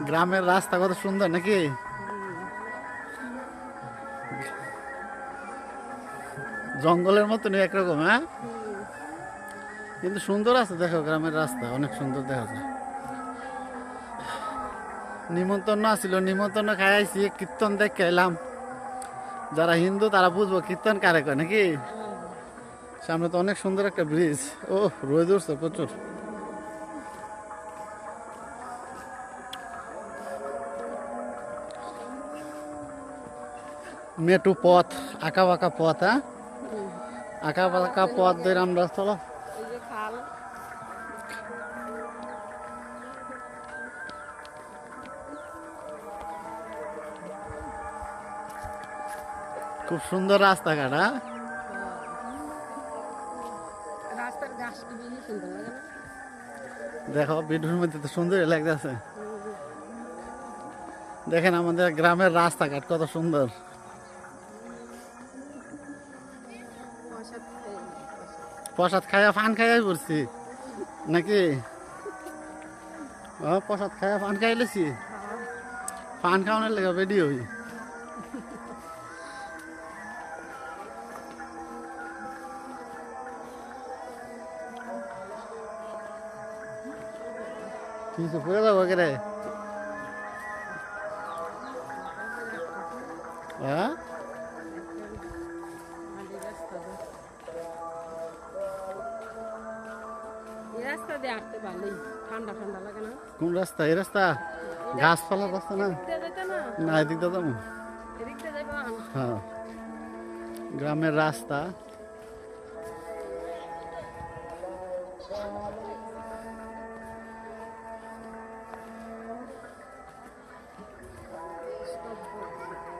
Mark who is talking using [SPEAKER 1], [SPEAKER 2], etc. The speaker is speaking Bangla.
[SPEAKER 1] গ্রামের রাস্তা কত সুন্দর নাকি? জঙ্গলের মতনই একরকম, হ্যাঁ, কিন্তু সুন্দর আছে। দেখো গ্রামের রাস্তা অনেক সুন্দর দেখা যায়। নিমন্ত্রণ আসছিল, নিমন্ত্রণ খাইছি, কীর্তন দেখে এলাম। যারা হিন্দু তারা বুঝবো কীর্তন কারে কয় নাকি। সামনে তো অনেক সুন্দর একটা ব্রিজ। ও, রোদ উঠছে প্রচুর। মেটু পথ, আঁকা বাঁকা পথ, হ্যাঁ, আঁকা বাঁকা পথ ধরে আমরা চলো। খুব সুন্দর রাস্তাঘাট, হ্যাঁ। দেখো ভিডিওর মধ্যে তো সুন্দরই লাগতেছে। দেখেন আমাদের গ্রামের রাস্তাঘাট কত সুন্দর। প্রসাদ খাইয়া পান খাইয়া পড়ছি নাকি? প্রসাদ খাইয়া পান খাইলেছি। পান খাওয়ানোর লেগে রেডি হই। ঠিক আছে, পড়ে যাবো কে রে? হ্যাঁ,
[SPEAKER 2] রাস্তা দিয়ে হাঁটতে ভালোই, ঠান্ডা ঠান্ডা লাগে না?
[SPEAKER 1] কোন রাস্তা? এই রাস্তা গাছপালার রাস্তা না? না, এদিক দিয়ে যাবো। হ্যাঁ, গ্রামের রাস্তা।